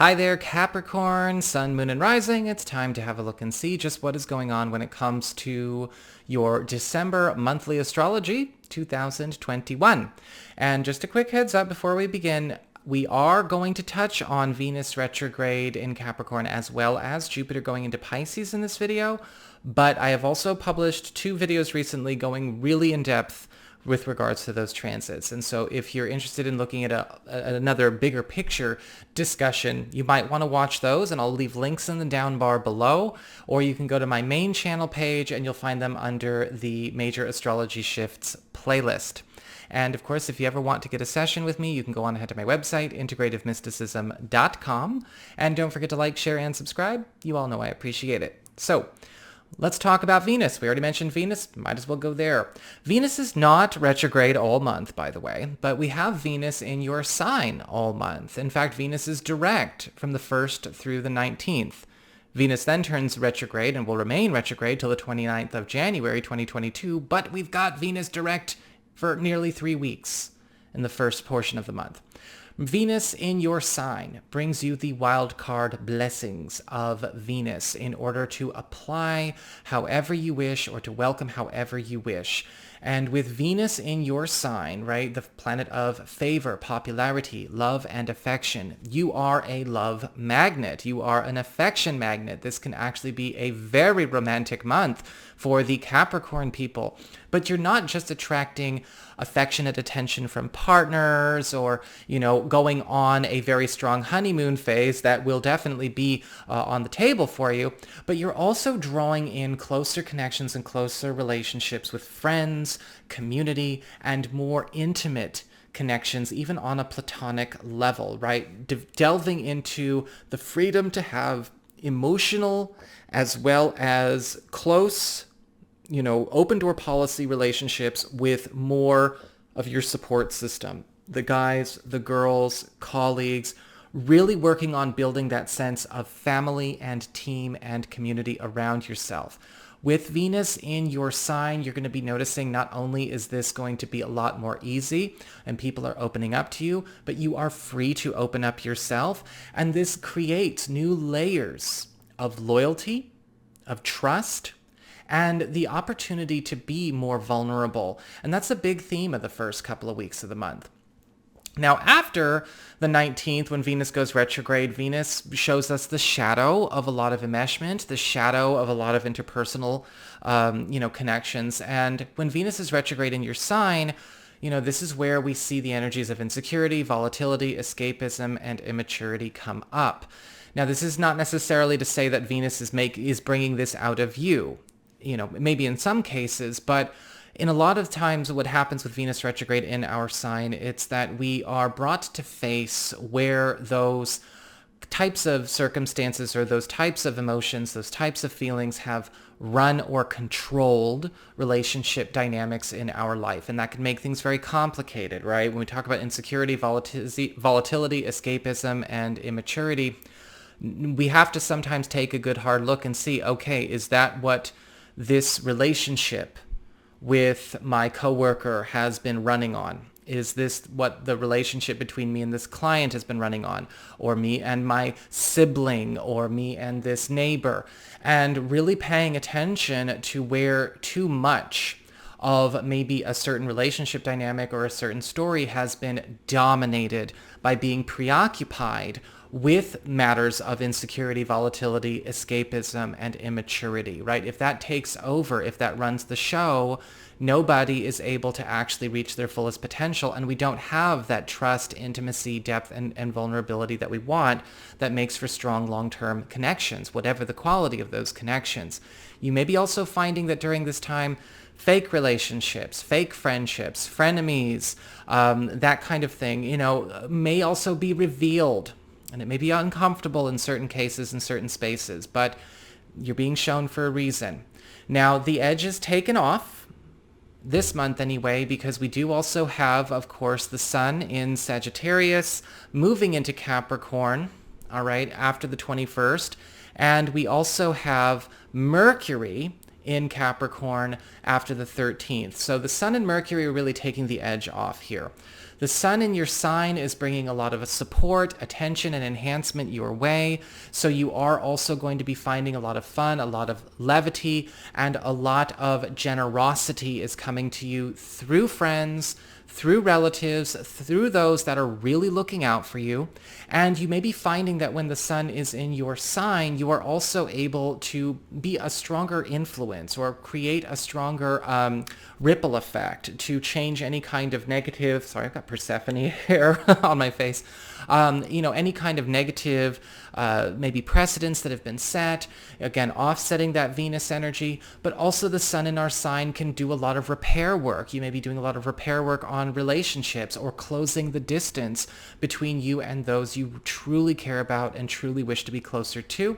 Hi there, Capricorn, Sun, Moon, and Rising. It's time to have a look and see just what is going on when it comes to your December monthly astrology 2021. And just a quick heads up before we begin, we are going to touch on Venus retrograde in Capricorn as well as Jupiter going into Pisces in this video. But I have also published 2 videos recently going really in depth with regards to those transits. And so if you're interested in looking at another bigger picture discussion, you might want to watch those, and I'll leave links in the down bar below, or you can go to my main channel page and you'll find them under the Major Astrology Shifts playlist. And of course, if you ever want to get a session with me, you can go on ahead to my website, integrativemysticism.com. And don't forget to like, share, and subscribe. You all know I appreciate it. So let's talk about Venus. We already mentioned Venus. Might as well go there. Venus is not retrograde all month, by the way, but we have Venus in your sign all month. In fact, Venus is direct from the 1st through the 19th. Venus then turns retrograde and will remain retrograde till the 29th of January 2022, but we've got Venus direct for nearly 3 weeks in the first portion of the month. Venus in your sign brings you the wild card blessings of Venus in order to apply however you wish or to welcome however you wish. And with Venus in your sign, right, the planet of favor, popularity, love, and affection, you are a love magnet. You are an affection magnet. This can actually be a very romantic month for the Capricorn people. But you're not just attracting affectionate attention from partners or, going on a very strong honeymoon phase that will definitely be on the table for you, but you're also drawing in closer connections and closer relationships with friends, community, and more intimate connections, even on a platonic level, right? Delving into the freedom to have emotional as well as close, open door policy relationships with more of your support system. The guys, the girls, colleagues, really working on building that sense of family and team and community around yourself. With Venus in your sign, you're going to be noticing not only is this going to be a lot more easy and people are opening up to you, but you are free to open up yourself. And this creates new layers of loyalty, of trust, and the opportunity to be more vulnerable. And that's a big theme of the first couple of weeks of the month. Now, after the 19th, when Venus goes retrograde, Venus shows us the shadow of a lot of enmeshment, the shadow of a lot of interpersonal, connections. And when Venus is retrograde in your sign, this is where we see the energies of insecurity, volatility, escapism, and immaturity come up. Now, this is not necessarily to say that Venus is bringing this out of you. Maybe in some cases, but in a lot of times what happens with Venus retrograde in our sign, it's that we are brought to face where those types of circumstances or those types of emotions, those types of feelings have run or controlled relationship dynamics in our life. And that can make things very complicated, right? When we talk about insecurity, volatility, escapism, and immaturity, we have to sometimes take a good hard look and see, okay, is that what this relationship with my coworker has been running on? Is this what the relationship between me and this client has been running on? Or me and my sibling, or me and this neighbor? And really paying attention to where too much of maybe a certain relationship dynamic or a certain story has been dominated by being preoccupied with matters of insecurity, volatility, escapism, and immaturity, right? If that takes over, if that runs the show, nobody is able to actually reach their fullest potential, and we don't have that trust, intimacy, depth, and vulnerability that we want that makes for strong long-term connections, whatever the quality of those connections. You may be also finding that during this time, fake relationships, fake friendships, frenemies, that kind of thing, may also be revealed. And it may be uncomfortable in certain cases, in certain spaces, but you're being shown for a reason. Now, the edge is taken off this month anyway, because we do also have, of course, the sun in Sagittarius moving into Capricorn, all right, after the 21st. And we also have Mercury in Capricorn after the 13th. So the sun and Mercury are really taking the edge off here. The sun in your sign is bringing a lot of support, attention, and enhancement your way. So you are also going to be finding a lot of fun, a lot of levity, and a lot of generosity is coming to you through friends, through relatives, through those that are really looking out for you. And you may be finding that when the sun is in your sign, you are also able to be a stronger influence or create a stronger ripple effect to change any kind of negative, sorry, I've got Persephone hair on my face, any kind of negative, maybe precedents that have been set, again, offsetting that Venus energy, but also the sun in our sign can do a lot of repair work. You may be doing a lot of repair work on relationships or closing the distance between you and those you truly care about and truly wish to be closer to.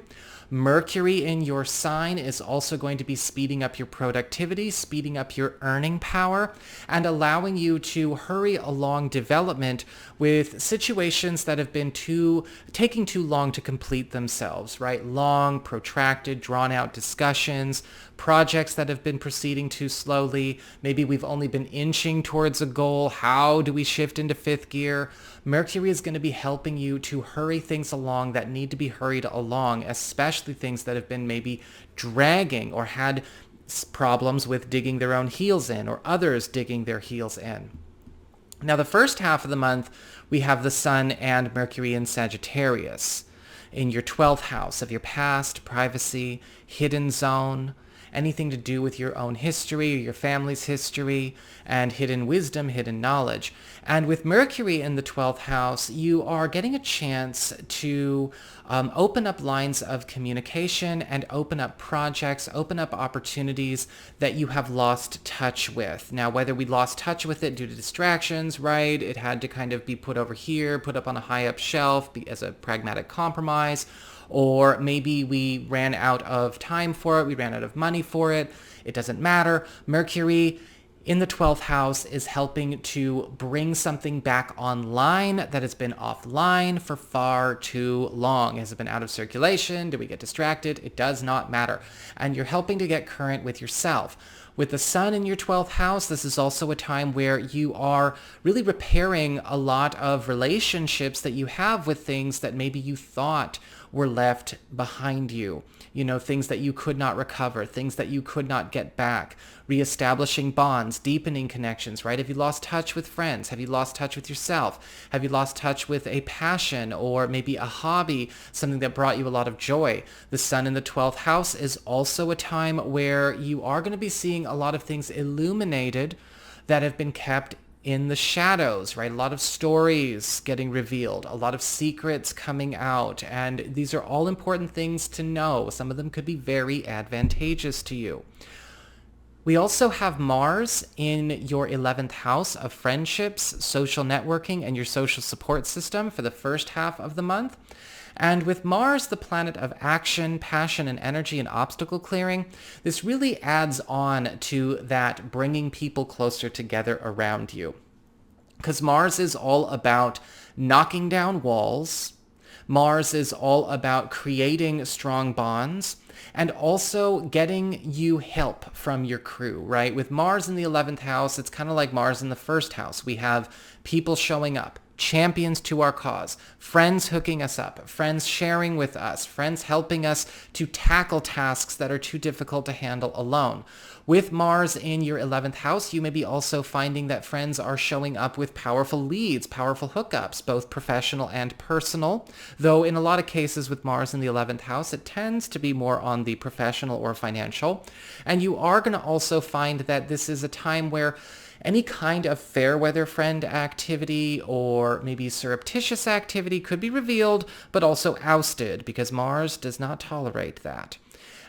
Mercury in your sign is also going to be speeding up your productivity, speeding up your earning power, and allowing you to hurry along development with situations that have been taking too long to complete themselves, right? Long, protracted, drawn-out discussions, projects that have been proceeding too slowly. Maybe we've only been inching towards a goal. How do we shift into fifth gear? Mercury is going to be helping you to hurry things along that need to be hurried along, especially things that have been maybe dragging or had problems with digging their own heels in or others digging their heels in. Now, the first half of the month, we have the sun and Mercury in Sagittarius in your 12th house of your past, privacy, hidden zone, anything to do with your own history or your family's history, and hidden wisdom, hidden knowledge. And with Mercury in the 12th house, you are getting a chance to open up lines of communication and open up projects, open up opportunities that you have lost touch with. Now, whether we lost touch with it due to distractions, right? It had to kind of be put over here, put up on a high up shelf as a pragmatic compromise, or maybe we ran out of time for it, we ran out of money for it. It doesn't matter. Mercury in the 12th house is helping to bring something back online that has been offline for far too long. Has it been out of circulation? Did we get distracted? It does not matter. And you're helping to get current with yourself. With the sun in your 12th house, this is also a time where you are really repairing a lot of relationships that you have with things that maybe you thought were left behind you. Things that you could not recover, things that you could not get back, reestablishing bonds, deepening connections, right? Have you lost touch with friends? Have you lost touch with yourself? Have you lost touch with a passion or maybe a hobby, something that brought you a lot of joy? The sun in the 12th house is also a time where you are going to be seeing a lot of things illuminated that have been kept in the shadows, right? A lot of stories getting revealed, a lot of secrets coming out, and these are all important things to know. Some of them could be very advantageous to you. We also have Mars in your 11th house of friendships, social networking, and your social support system for the first half of the month. And with Mars, the planet of action, passion, and energy and obstacle clearing, this really adds on to that bringing people closer together around you. Because Mars is all about knocking down walls. Mars is all about creating strong bonds and also getting you help from your crew, right? With Mars in the 11th house, it's kind of like Mars in the first house. We have people showing up, champions to our cause, friends hooking us up, friends sharing with us, friends helping us to tackle tasks that are too difficult to handle alone. With Mars in your 11th house, you may be also finding that friends are showing up with powerful leads, powerful hookups, both professional and personal. Though in a lot of cases with Mars in the 11th house, it tends to be more on the professional or financial. And you are going to also find that this is a time where any kind of fair weather friend activity or maybe surreptitious activity could be revealed, but also ousted, because Mars does not tolerate that.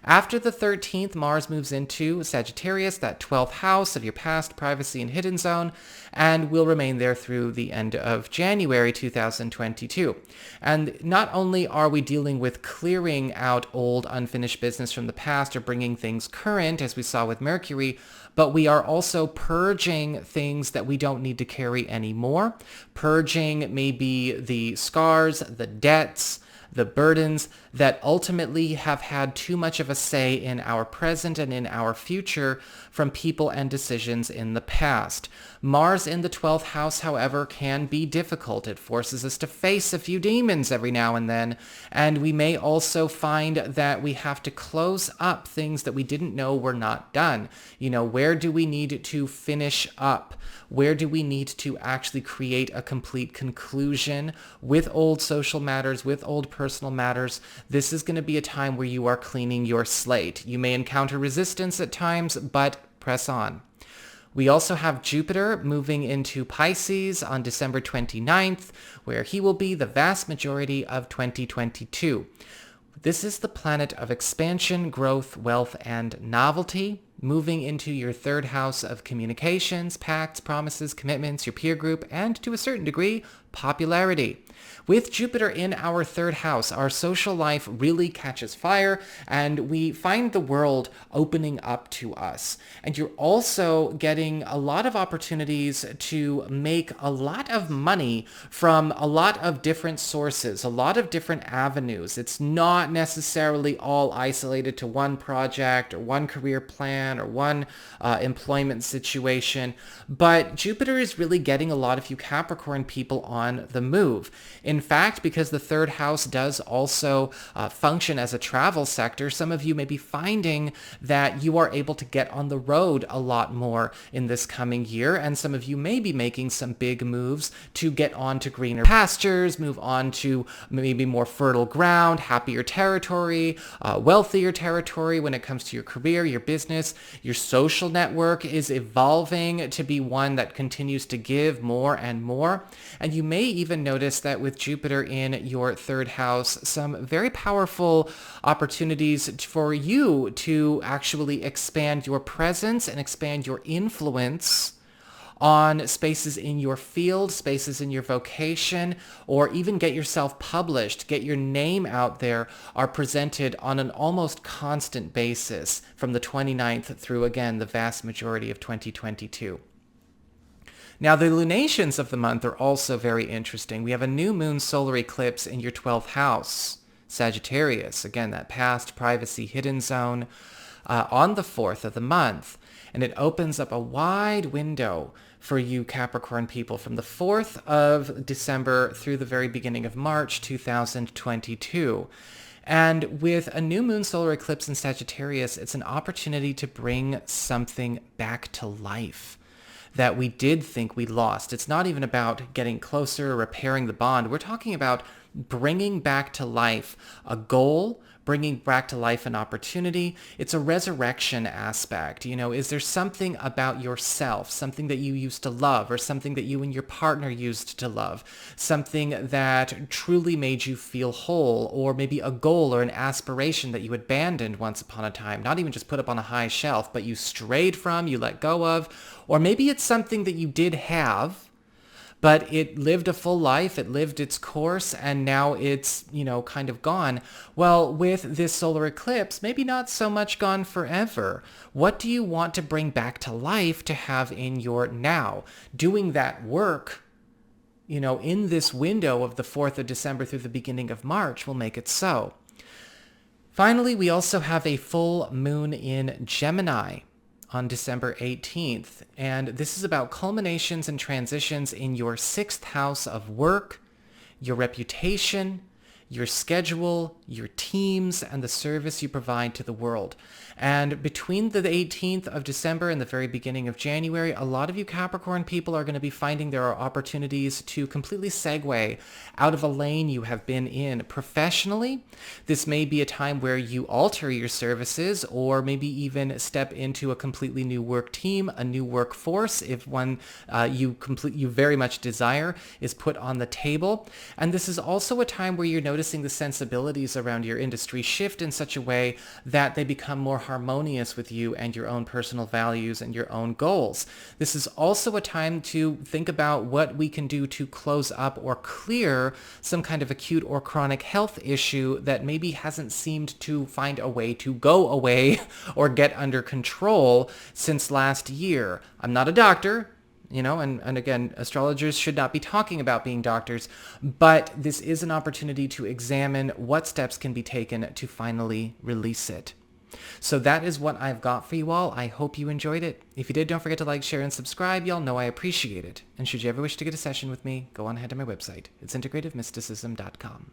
After the 13th, Mars moves into Sagittarius, that 12th house of your past, privacy, and hidden zone, and will remain there through the end of January 2022. And not only are we dealing with clearing out old unfinished business from the past or bringing things current, as we saw with Mercury, but we are also purging things that we don't need to carry anymore. Purging maybe the scars, the debts, the burdens that ultimately have had too much of a say in our present and in our future from people and decisions in the past. Mars in the 12th house, however, can be difficult. It forces us to face a few demons every now and then, and we may also find that we have to close up things that we didn't know were not done. Where do we need to finish up? Where do we need to actually create a complete conclusion with old social matters, with old personal matters? This is going to be a time where you are cleaning your slate. You may encounter resistance at times, but press on. We also have Jupiter moving into Pisces on December 29th, where he will be the vast majority of 2022. This is the planet of expansion, growth, wealth, and novelty, moving into your third house of communications, pacts, promises, commitments, your peer group, and to a certain degree, popularity. With Jupiter in our third house, our social life really catches fire and we find the world opening up to us. And you're also getting a lot of opportunities to make a lot of money from a lot of different sources, a lot of different avenues. It's not necessarily all isolated to one project or one career plan or one employment situation, but Jupiter is really getting a lot of you Capricorn people on the move. In fact, because the third house does also function as a travel sector, some of you may be finding that you are able to get on the road a lot more in this coming year, and some of you may be making some big moves to get on to greener pastures, move on to maybe more fertile ground, happier territory, wealthier territory when it comes to your career, your business. Your social network is evolving to be one that continues to give more and more, and you may even notice that with Jupiter in your third house, some very powerful opportunities for you to actually expand your presence and expand your influence on spaces in your field, spaces in your vocation, or even get yourself published, get your name out there, are presented on an almost constant basis from the 29th through, again, the vast majority of 2022. Now, the lunations of the month are also very interesting. We have a new moon solar eclipse in your 12th house, Sagittarius. Again, that past privacy hidden zone on the 4th of the month. And it opens up a wide window for you Capricorn people from the 4th of December through the very beginning of March 2022. And with a new moon solar eclipse in Sagittarius, it's an opportunity to bring something back to life that we did think we lost. It's not even about getting closer or repairing the bond. We're talking about bringing back to life a goal, bringing back to life an opportunity. It's a resurrection aspect. Is there something about yourself, something that you used to love, or something that you and your partner used to love, something that truly made you feel whole, or maybe a goal or an aspiration that you abandoned once upon a time, not even just put up on a high shelf, but you strayed from, you let go of, or maybe it's something that you did have, but it lived a full life, it lived its course, and now it's, kind of gone. Well, with this solar eclipse, maybe not so much gone forever. What do you want to bring back to life to have in your now? Doing that work, in this window of the 4th of December through the beginning of March will make it so. Finally, we also have a full moon in Gemini on December 18th. And this is about culminations and transitions in your 6th house of work, your reputation, your schedule, your teams, and the service you provide to the world. And between the 18th of December and the very beginning of January, a lot of you Capricorn people are going to be finding there are opportunities to completely segue out of a lane you have been in professionally. This may be a time where you alter your services or maybe even step into a completely new work team, a new workforce, if one you very much desire is put on the table. And this is also a time where you're noticing the sensibilities around your industry shift in such a way that they become more harmonious with you and your own personal values and your own goals. This is also a time to think about what we can do to close up or clear some kind of acute or chronic health issue that maybe hasn't seemed to find a way to go away or get under control since last year. I'm not a doctor. and again, astrologers should not be talking about being doctors, but this is an opportunity to examine what steps can be taken to finally release it. So that is what I've got for you all. I hope you enjoyed it. If you did, don't forget to like, share, and subscribe. Y'all know I appreciate it. And should you ever wish to get a session with me, go on ahead to my website. It's integrativemysticism.com.